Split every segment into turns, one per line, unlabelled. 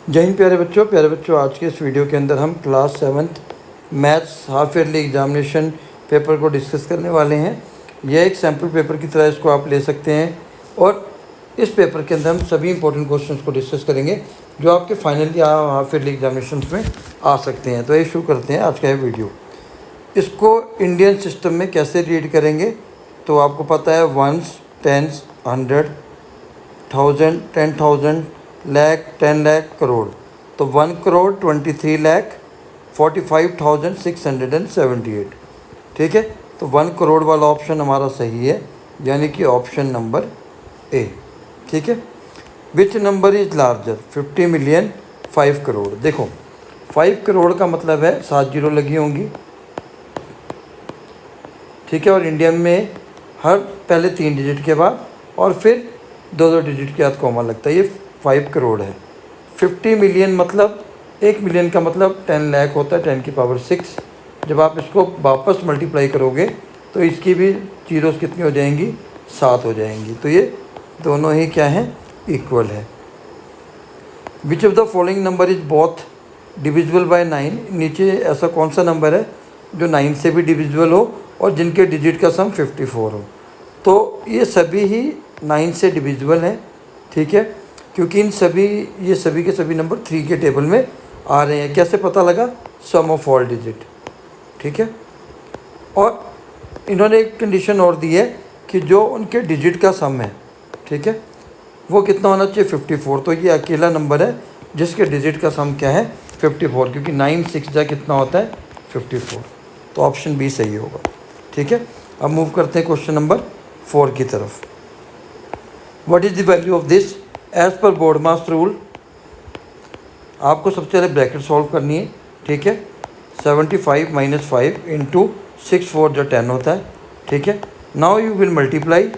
जय हिंद प्यारे बच्चों आज के इस वीडियो के अंदर हम class 7th maths half yearly examination paper को डिस्कस करने वाले हैं। यह एक सैम्पल पेपर की तरह इसको आप ले सकते हैं और इस पेपर के अंदर हम सभी इंपॉर्टेंट क्वेश्चंस को डिस्कस करेंगे जो आपके फाइनल या हाफ ईयरली एग्जामिनेशन में आ सकते हैं। तो ये शुरू करते हैं आज का ये वीडियो। इसको इंडियन सिस्टम में कैसे रीड करेंगे तो आपको पता है वंस, टेंस, 100, 1000, 10,000, लाख, 10 लाख, करोड़। तो 1 करोड़ 23,45,678। ठीक है, तो 1 करोड़ वाला ऑप्शन हमारा सही है, यानी कि ऑप्शन नंबर ए। ठीक है, which number is larger 50 million 5 crore. देखो 5 करोड़ का मतलब है 7 जीरो लगी होंगी। ठीक है, और इंडियन में हर पहले 3 डिजिट के बाद और फिर 2 डिजिट के बाद कॉमा लगता है। ये 5 करोड़ है। 50 मिलियन मतलब 1 मिलियन का मतलब 10 लाख होता है, 10 की पावर 6। जब आप इसको वापस मल्टीप्लाई करोगे तो इसकी भी जीरोस कितनी हो जाएंगी, 7 हो जाएंगी। तो ये दोनों ही क्या हैं, इक्वल है। विच of the following number is both divisible by 9। नीचे ऐसा कौन सा नंबर है जो 9 से भी डिविजिबल हो और जिनके डिजिट का सम 54 हो। तो ये सभी ही 9 से डिविजिबल हैं। ठीक है, क्योंकि ये सभी के सभी नंबर 3 के टेबल में आ रहे हैं। कैसे पता लगा, सम ऑफ ऑल डिजिट। ठीक है, और इन्होंने एक कंडीशन और दी है कि जो उनके डिजिट का सम है, ठीक है, वो कितना होना चाहिए, 54। तो ये अकेला नंबर है जिसके डिजिट का सम क्या है, 54, क्योंकि 9 6 जा कितना होता है, 54। तो ऑप्शन बी सही होगा। ठीक है, अब मूव करते हैं क्वेश्चन नंबर 4 की तरफ। What is the value of this as पर बोर्डमास रूल। आपको सबसे पहले ब्रैकेट सॉल्व करनी है। ठीक है, 75 - 5 इंटू 6 4 जो 10 होता है। ठीक है, now you will multiply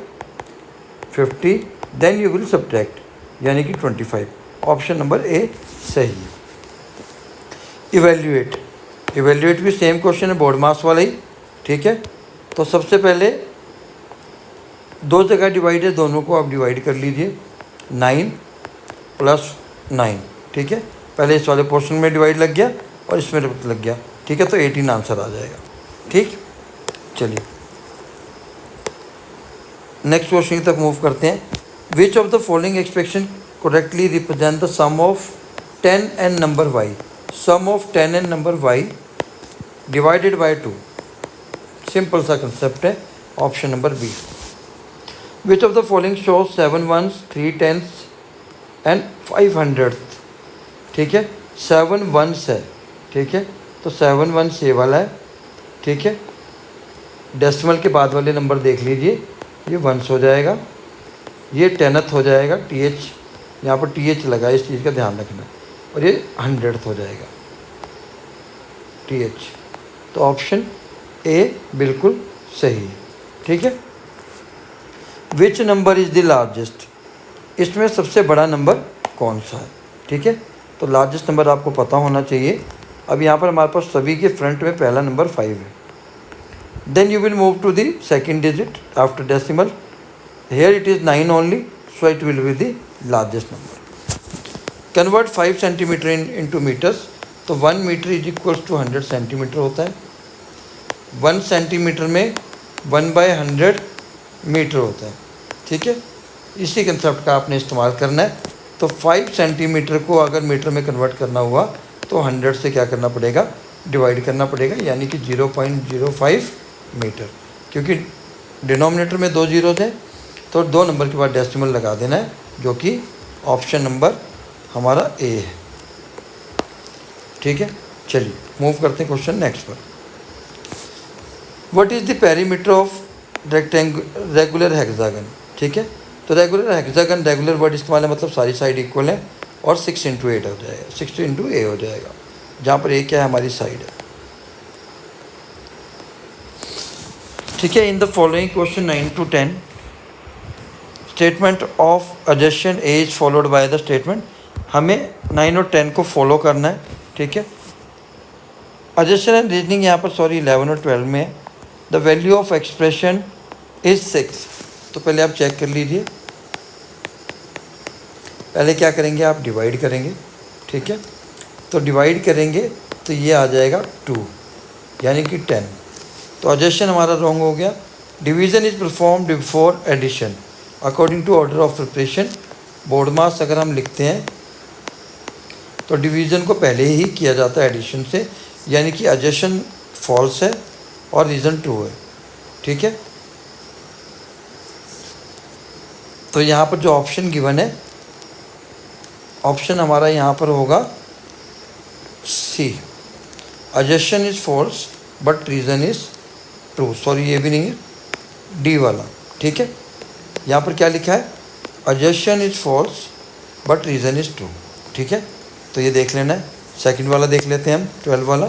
50, then you will subtract, यानी कि 25। ऑप्शन नंबर ए सही है। इवेल्यूएट भी सेम क्वेश्चन है, बोर्डमास वाला ही। ठीक है, तो सबसे पहले 2 जगह डिवाइड है, दोनों को आप डिवाइड कर लीजिए। 9 + 9। ठीक है, पहले इस वाले पोर्शन में डिवाइड लग गया और इसमें लग गया। ठीक है, तो 18 आंसर आ जाएगा। ठीक, चलिए नेक्स्ट क्वेश्चन तक मूव करते हैं। Which of the following expression correctly represent the sum of 10 and number Y. Sum of 10 and number Y divided by 2। Simple सा कंसेप्ट है, option number B. Which of the following show 7 1s 3 10s and 500। ठीक है, 7 1s है। ठीक है, तो 7 1s ये वाला है। ठीक है, डेसिमल के बाद वाले नंबर देख लीजिए, ये 1s हो जाएगा, ये 10th हो जाएगा। TH यहाँ पर TH लगा है, इस चीज़ का ध्यान रखना, और ये 100th हो जाएगा TH। तो ऑप्शन ए बिल्कुल सही है। ठीक है, which number is the largest. इसमें सबसे बड़ा नंबर कौन सा है। ठीक है, तो लार्जेस्ट नंबर आपको पता होना चाहिए। अब यहाँ पर हमारे पास सभी के फ्रंट में पहला नंबर 5 है। Then you will move to the second digit after decimal. Here it is 9 only, so it will be the largest number. Convert 5 centimetre into metres. तो 1 metre is equals to 100 centimetre होता है। 1 centimetre में 1/100 metre होता है। ठीक है, इसी concept का आपने इस्तेमाल करना है। तो 5 सेंटीमीटर को अगर मीटर में कन्वर्ट करना हुआ तो 100 से क्या करना पड़ेगा, डिवाइड करना पड़ेगा, यानी कि 0.05 मीटर। क्योंकि डिनोमिनेटर में 2 जीरो थे तो 2 नंबर के बाद डेसिमल लगा देना है, जो कि ऑप्शन नंबर हमारा ए है। ठीक है, चलिए मूव करते हैं क्वेश्चन नेक्स्ट पर। What is the perimeter of regular hexagon. ठीक है, तो रेगुलर हेक्सागन, रेगुलर वर्ड इस्तेमाल है, मतलब सारी साइड इक्वल है और 6 × 8 हो जाएगा, 6 × a हो जाएगा, जहाँ पर a क्या है, हमारी साइड है। ठीक है, in the following question 9 to 10 statement of assertion a is followed by the statement. हमें 9 और 10 को फॉलो करना है। ठीक है, एडजशन एंड रीजनिंग यहाँ पर 11 और 12 में है। The value of expression is 6। तो पहले आप चेक कर लीजिए, पहले क्या करेंगे, आप डिवाइड करेंगे। ठीक है। तो डिवाइड करेंगे तो ये आ जाएगा 2 यानी कि 10। तो एडिशन हमारा रॉन्ग हो गया। Division is perform before addition according to order of preparation. BODMAS अगर हम लिखते हैं तो डिवीज़न को पहले ही किया जाता है एडिशन से, यानी कि एडिशन फॉल्स है और रीज़न ट्रू है, ठीक है। तो यहाँ पर जो ऑप्शन गिवन है, ऑप्शन हमारा यहाँ पर होगा C, addition is false but reason is true. Sorry ये भी नहीं है, डी वाला, ठीक है। यहाँ पर क्या लिखा है, addition is false but reason is true, ठीक है। तो ये देख लेना है। सेकंड वाला देख लेते हैं हम, 12 वाला।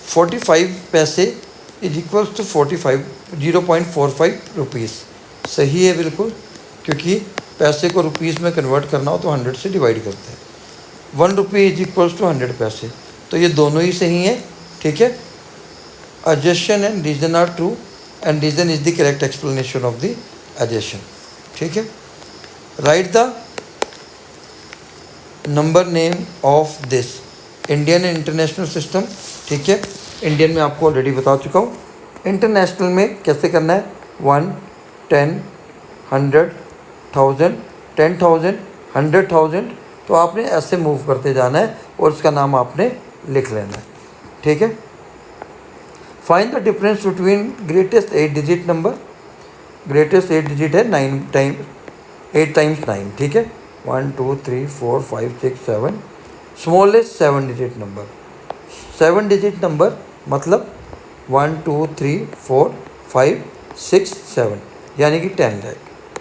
45 पैसे इज इक्वल्स टू 0.45 रुपीज़। सही है बिल्कुल, क्योंकि पैसे को रुपीज़ में कन्वर्ट करना हो तो 100 से डिवाइड करते हैं। 1 रुपये इज इक्वल्स टू 100 पैसे, तो ये दोनों ही सही हैं, ठीक है। Addition and reason are true and reason is the correct explanation of the addition, ठीक है। Write the number name of this Indian and international system, ठीक है। इंडियन में आपको ऑलरेडी बता चुका हूँ। इंटरनेशनल में कैसे करना है, 1, 10, 100, 1000, 10,000, 100,000। तो आपने ऐसे मूव करते जाना है और उसका नाम आपने लिख लेना है, ठीक है। Find the difference between greatest 8 digit number. Greatest 8 digit है 8 टाइम्स 9, ठीक है। 1 2 3 4 5 6 7। Smallest 7 digit number. 7 digit number मतलब 1 2 3 4 5 6 7 यानी कि 10 लाख,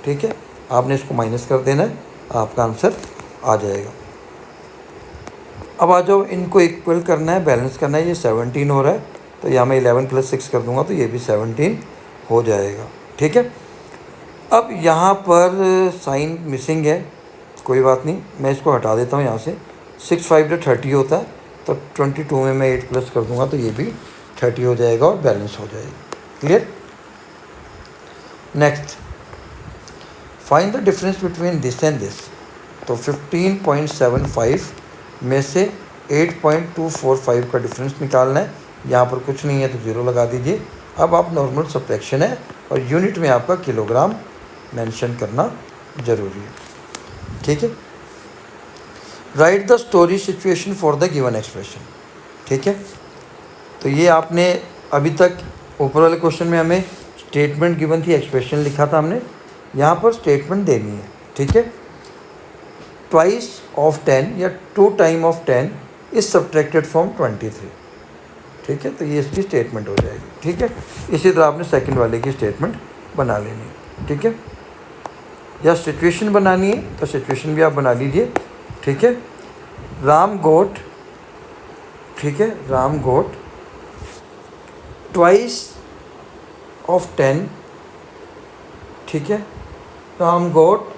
ठीक है। आपने इसको माइनस कर देना है, आपका आंसर आ जाएगा। अब आ जाओ, इनको इक्वल करना है, बैलेंस करना है। ये 17 हो रहा है तो यहाँ मैं 11 + 6 कर दूंगा तो ये भी 17 हो जाएगा, ठीक है। अब यहाँ पर साइन मिसिंग है, कोई बात नहीं, मैं इसको हटा देता हूँ यहाँ से। 6 5 30 होता है, तो 22 में मैं 8 प्लस कर दूंगा तो ये भी 30 हो जाएगा और बैलेंस हो जाएगा। Clear. Next, find the difference between this and this. तो 15.75 में से 8.245 का डिफरेंस निकालना है। यहाँ पर कुछ नहीं है तो 0 लगा दीजिए। अब आप नॉर्मल सब्ट्रैक्शन है और यूनिट में आपका किलोग्राम मेंशन करना ज़रूरी है, ठीक है। Write the story situation for the given expression, ठीक है। तो ये आपने अभी तक ऊपर वाले क्वेश्चन में हमें स्टेटमेंट गिवन थी, एक्सप्रेशन लिखा था हमने, यहाँ पर स्टेटमेंट देनी है, ठीक है। ट्वाइस ऑफ 10 या 2 time of 10 is subtracted from 23, ठीक है। तो ये इसकी स्टेटमेंट हो जाएगी, ठीक है। इसी तरह आपने सेकंड वाले की स्टेटमेंट बना लेनी है, ठीक है। या सिचुएशन बनानी है तो सिचुएशन भी आप बना लीजिए, ठीक है। राम गोट, ठीक है, राम गोट ट्वाइस ऑफ 10, ठीक है। राम गोट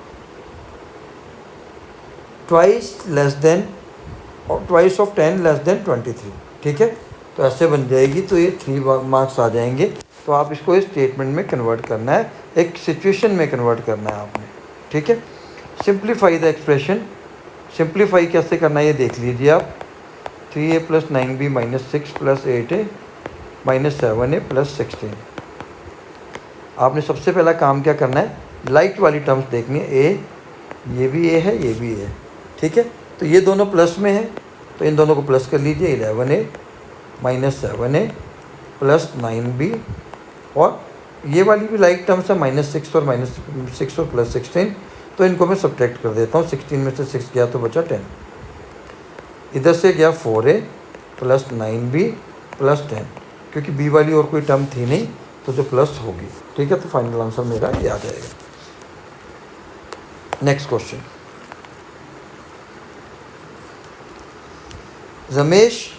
ट्वाइस लेस देन और ट्वाइस ऑफ 10 लेस देन 23, ठीक है। तो ऐसे बन जाएगी, तो ये 3 मार्क्स आ जाएंगे। तो आप इसको इस स्टेटमेंट में कन्वर्ट करना है, एक सिचुएशन में कन्वर्ट करना है आपने, ठीक है। Simplify the expression. सिंप्लीफाई कैसे करना है ये देख लीजिए आप। 3a + 9b - 6 + 8a - 7a + 16। आपने सबसे पहला काम क्या करना है, लाइट वाली टर्म्स देखनी है। ए, ये भी ए है, ये भी है, ठीक है। तो ये दोनों प्लस में है तो इन दोनों को प्लस कर लीजिए। 11a - 7a + 9b, और ये वाली भी लाइक टर्म्स है, -6 और -6 और +16, तो इनको मैं सब्ट्रैक्ट कर देता हूँ। 16 में से 6 गया तो बचा 10। इधर से गया 4a + 9b + 10, क्योंकि b वाली और कोई टर्म थी नहीं तो जो प्लस होगी, ठीक है। तो फाइनल आंसर मेरा ये आ जाएगा। Next question, Ramesh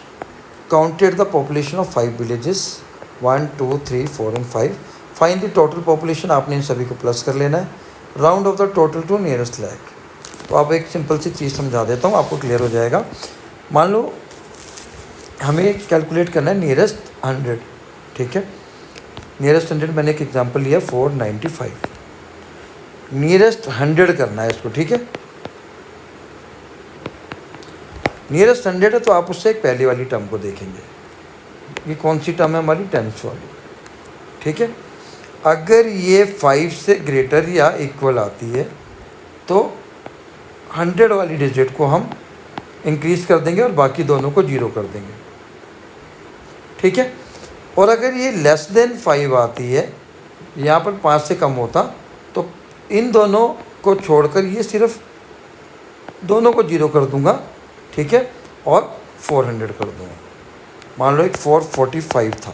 counted the population of 5 villages 1 2 3 4 and 5। Find the total population. आपने इन सभी को प्लस कर लेना है। Round off the total to nearest lakh. तो आप एक सिंपल सी चीज़ समझा देता हूँ, आपको क्लियर हो जाएगा। मान लो हमें कैलकुलेट करना है नियरेस्ट 100, ठीक है। नियरेस्ट 100 मैंने एक एग्जांपल लिया 495। नियरेस्ट 100 करना है इसको, ठीक है। नियरेस्ट 100 है तो आप उससे एक पहली वाली टर्म को देखेंगे। ये कौन सी टर्म है हमारी? टेंस वाली। ठीक है, अगर ये 5 से ग्रेटर या इक्वल आती है तो 100 वाली डिजिट को हम इंक्रीज़ कर देंगे और बाकी दोनों को 0 कर देंगे। ठीक है, और अगर ये लेस देन 5 आती है, यहाँ पर 5 से कम होता, तो इन दोनों को छोड़कर ये सिर्फ दोनों को 0 कर दूंगा। ठीक है, और 400 कर दूंगा। मान लो एक 445 था।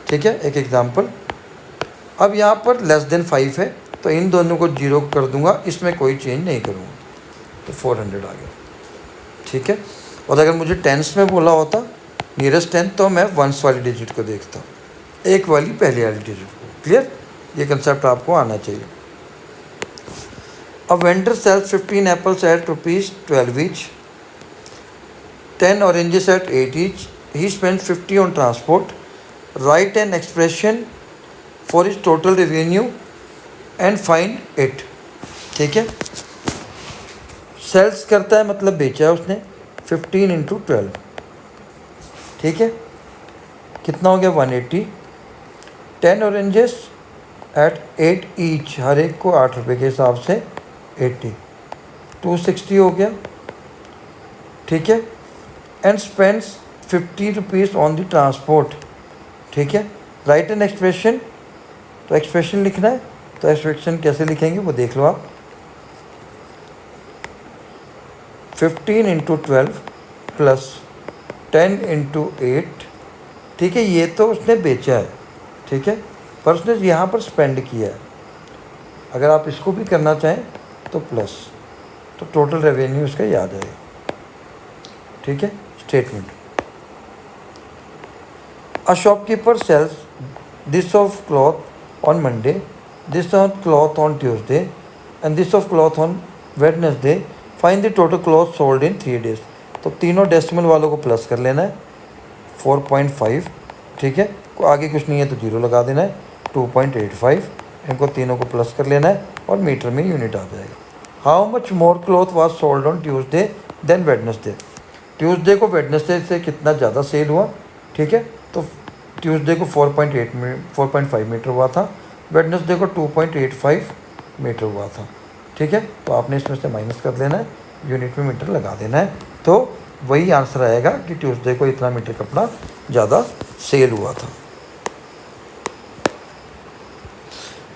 ठीक है, एक एग्जांपल। अब यहाँ पर लेस देन 5 है तो इन दोनों को 0 कर दूंगा, इसमें कोई चेंज नहीं करूँगा, तो 400 आ गया। ठीक है, और अगर मुझे टेंस में बोला होता नियरेस्ट 10 तो मैं वंस वाली डिजिट को देखता, एक वाली पहली वाली डिजिट को। क्लियर? ये कंसेप्ट आपको आना चाहिए। A vendor sells 15 apples at ₹12 each, 10 oranges at 8 each. He spends 50 on transport. Write an expression for his total revenue and find it. ठीक है, सेल्स करता है मतलब बेचा है उसने, 15 × 12। ठीक है, कितना हो गया? 180। 10 ऑरेंजेस एट 8 ईच, हर एक को 8 रुपये के हिसाब से 80, 260 हो गया। ठीक है, and spends 50 rupees on the transport. ठीक है, राइट एन एक्सप्रेशन, तो एक्सप्रेशन लिखना है, तो एक्सप्रेशन कैसे लिखेंगे वो देख लो आप। 15 × 12 प्लस 10 × 8। ठीक है, ये तो उसने बेचा है। ठीक है, पर उसने यहाँ पर स्पेंड किया है। अगर आप इसको भी करना चाहें तो प्लस, तो टोटल रेवेन्यू उसका ये आ जाएगा। ठीक है, statement. A shopkeeper sells this of cloth on Monday, this of cloth on Tuesday and this of cloth on Wednesday. Find the total cloth sold in 3 days। तो तीनों डेसिमल वालों को प्लस कर लेना है, 4.5। ठीक है, आगे कुछ नहीं है तो 0 लगा देना है, 2.85। इनको तीनों को प्लस कर लेना है और मीटर में यूनिट आ जाएगा। How much more cloth was sold on Tuesday then Wednesday. Tuesday को वेडनेसडे से कितना ज़्यादा सेल हुआ। ठीक है, तो ट्यूसडे को 4.5 मीटर हुआ था, वेडनेसडे को 2.85 मीटर हुआ था। ठीक है, तो आपने इसमें से माइनस कर लेना है, यूनिट में मीटर लगा देना है, तो वही आंसर आएगा कि ट्यूसडे को इतना मीटर कपड़ा ज़्यादा सेल हुआ था।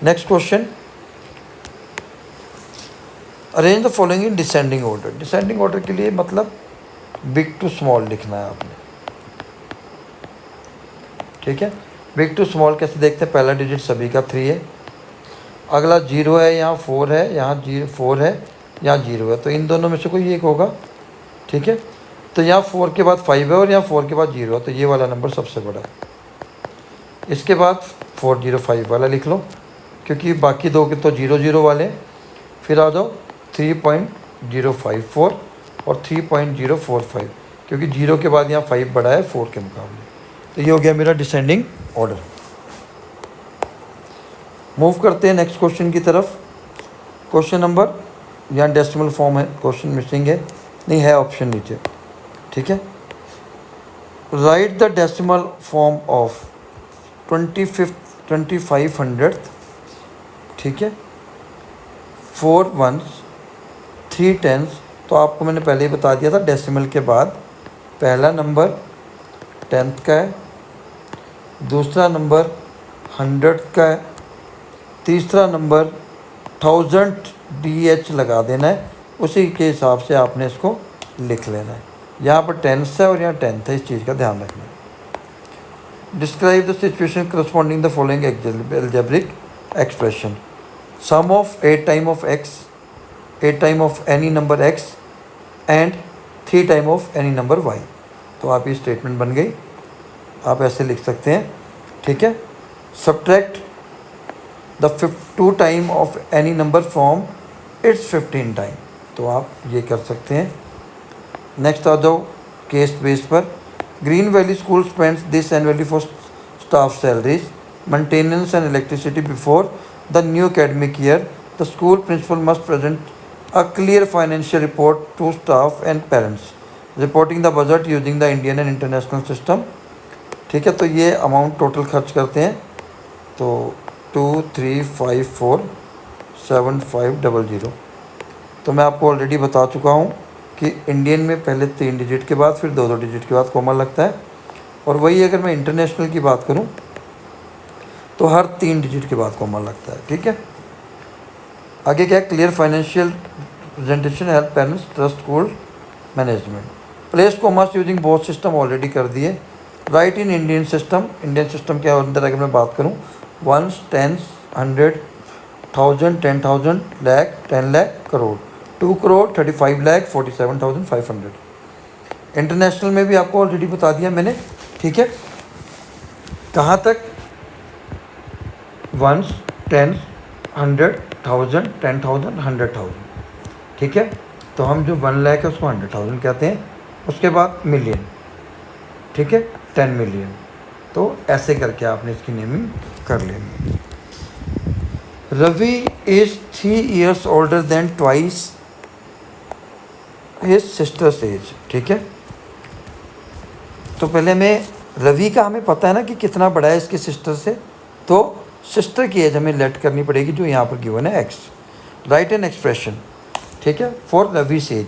Next question, arrange the following in descending order. Descending order के लिए मतलब बिग टू स्मॉल लिखना है आपने। ठीक है, बिग टू स्मॉल कैसे देखते हैं? पहला डिजिट सभी का 3 है, अगला 0 है, यहाँ 4 है, यहाँ 4 है, यहाँ 0 है, तो इन दोनों में से कोई एक होगा। ठीक है, तो यहाँ 4 के बाद 5 है और यहाँ 4 के बाद 0 है, तो ये वाला नंबर सबसे बड़ा है। इसके बाद 405 वाला लिख लो, क्योंकि बाकी दो के तो 00 वाले। फिर आ जाओ 3.054 और 3.045, क्योंकि 0 के बाद यहाँ 5 बड़ा है 4 के मुकाबले। तो ये हो गया मेरा डिसेंडिंग ऑर्डर। मूव करते हैं नेक्स्ट क्वेश्चन की तरफ। क्वेश्चन नंबर, यहाँ डेसिमल फॉर्म है, क्वेश्चन मिसिंग है, नहीं है ऑप्शन नीचे। ठीक है, write the decimal form of 2500। ठीक है, 4 ones 3 tens। तो आपको मैंने पहले ही बता दिया था, डेसिमल के बाद पहला नंबर 10th का है, दूसरा नंबर 100th का है, तीसरा नंबर 1000 DH लगा देना है, उसी के हिसाब से आपने इसको लिख लेना है। यहाँ पर 10th है और यहाँ 10th है, इस चीज़ का ध्यान रखना है। Describe the situation corresponding the following algebraic expression. Sum of 8 time of x, 8 time of any number x and 3 time of any number y। तो आप ये स्टेटमेंट बन गई, आप ऐसे लिख सकते हैं। ठीक है, subtract the 2 time of any number from its 15 time. तो आप ये कर सकते हैं। नेक्स्ट आ जाओ केस बेस पर। Green valley school spends this annually for staff salaries, maintenance and electricity before the new academic year. The school principal must present a clear financial report to staff and parents reporting the budget using the Indian and international system. ठीक है, तो ये amount total खर्च करते हैं तो 23547500। तो मैं आपको ऑलरेडी बता चुका हूँ कि इंडियन में पहले 3 डिजिट के बाद फिर 2 डिजिट के बाद कॉमा लगता है, और वही अगर मैं इंटरनेशनल की बात करूँ तो हर 3 डिजिट के बाद कॉमा लगता है। ठीक है, आगे क्या है, clear financial presentation help parents trust school management. Place commerce using both system already कर दिए। Right in Indian system, Indian system के अंदर अगर मैं बात करूँ 1, 10, 100, 1000, 10,000, लाख, 10 लाख, करोड़, 2 करोड़, 35 लाख, 47,500। इंटरनेशनल में भी आपको ऑलरेडी बता दिया मैंने। ठीक है, कहाँ तक, 1, 10, 100, 1000, 10,000, 100,000। ठीक है, तो हम जो 1 लाख है उसको 100,000 कहते हैं, उसके बाद मिलियन। ठीक है, 10 मिलियन। तो ऐसे करके आपने इसकी नेमिंग कर लेनी। Ravi is 3 years older than twice his sister's age। ठीक है, तो पहले में रवि का हमें पता है ना कि कितना बड़ा है इसकी सिस्टर से, तो सिस्टर की एज हमें लेट करनी पड़ेगी जो यहाँ पर गिवन है x। Right an expression. ठीक है, फॉर रवि's एज,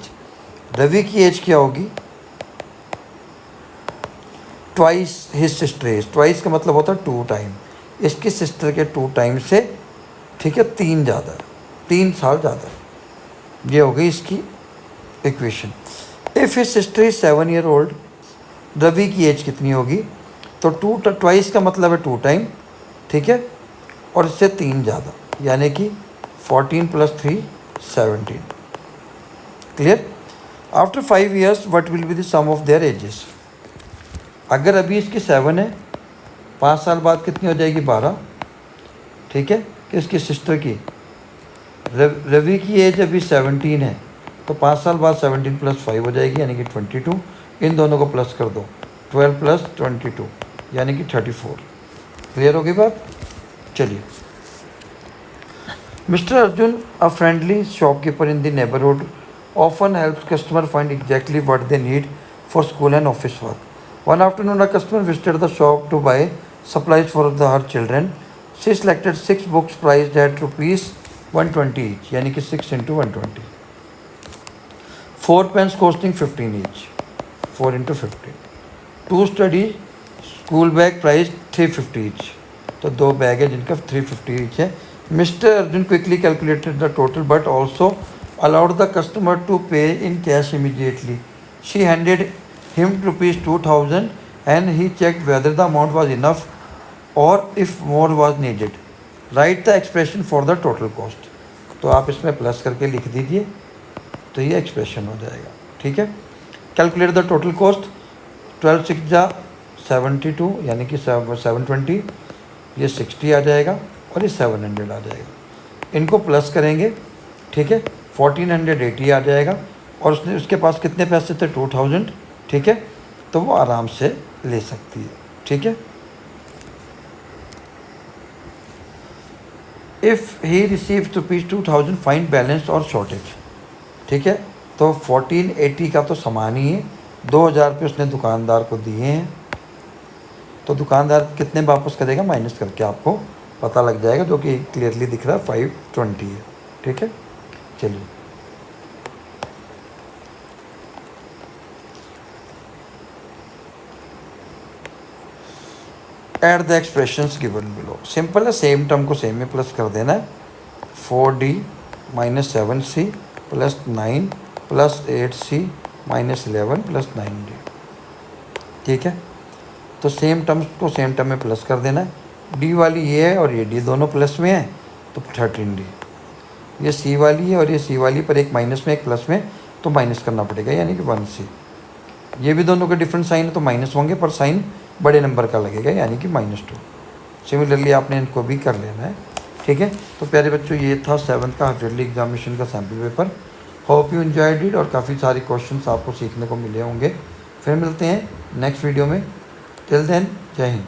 रवि की एज क्या होगी, twice his sister age. Twice का मतलब होता है 2 टाइम, इसकी सिस्टर के 2 टाइम से, ठीक है, 3 ज़्यादा, 3 साल ज़्यादा। ये हो गई इसकी equation. If his sister is 7 year old, Ravi की एज कितनी होगी, तो 2 ट्वाइस का मतलब है 2 टाइम। ठीक है, और इससे 3 ज़्यादा, यानी कि 14 + 3 17। Clear. After 5 years what will be the sum of their ages. अगर अभी इसकी 7 है, 5 साल बाद कितनी हो जाएगी, 12। ठीक है, कि इसकी सिस्टर की, रवि की एज अभी 17 है, तो 5 साल बाद 17 + 5 हो जाएगी, यानी कि 22। इन दोनों को प्लस कर दो, 12 + 22 यानी कि 34। क्लियर हो गई बात। चलिए, mister Arjun, a friendly shopkeeper in the neighbourhood, often helps customer find exactly what they need for school and office work. One afternoon, a customer visited the shop to buy supplies for her children. She selected 6 books priced at rupees 120 each, यानी कि 6 × 120. 4 pens costing 15 each, 4 × 15. 2 study school bag priced 350 each. तो 2 bag है जिनका 350 each है. Mr. Arjun quickly calculated the total but also allowed the customer to pay in cash immediately. She handed him rupees 2,000 and he checked whether the amount was enough or if more was needed. Write the expression for the total cost. तो आप इसमें plus करके लिख दीजिए, तो ये expression हो जाएगा। ठीक है, कैलकुलेट द टोटल कॉस्ट। 12 6 जा 72, यानी कि 720, ये 60 आ जाएगा और ये 700 आ जाएगा। इनको प्लस करेंगे, ठीक है, 1480 आ जाएगा, और उसने, उसके पास कितने पैसे थे, 2000। ठीक है, तो वो आराम से ले सकती है। ठीक है, if he receive rupees 2000 find balance और शॉर्टेज। ठीक है, तो 1480 का तो सामान ही है, 2000 रुपये उसने दुकानदार को दिए हैं, तो दुकानदार कितने वापस करेगा माइनस करके आपको पता लग जाएगा, जो कि क्लियरली दिख रहा है 520 है। ठीक है, चलिए, add the expressions given below. Simple है, सेम टर्म को सेम में प्लस कर देना है। 4D - 7C + 9 + 8C - 11 + 9D। ठीक है, तो सेम टर्म्स को सेम टर्म में प्लस कर देना है। D वाली ये है और ये D दोनों प्लस में है, तो 13D। ये C वाली है और ये C वाली, पर एक माइनस में एक प्लस में, तो माइनस करना पड़ेगा, यानी कि 1C। ये भी दोनों के डिफरेंट साइन है तो माइनस होंगे, पर साइन बड़े नंबर का लगेगा, यानी कि -2। सिमिलरली आपने इनको भी कर लेना है। ठीक है, तो प्यारे बच्चों, ये था 7th का हाफ ईयरली एग्जामिनेशन का sample paper. Hope you enjoyed it, और काफ़ी सारे क्वेश्चंस आपको सीखने को मिले होंगे। फिर मिलते हैं नेक्स्ट वीडियो में। टिल देन, जय हिंद।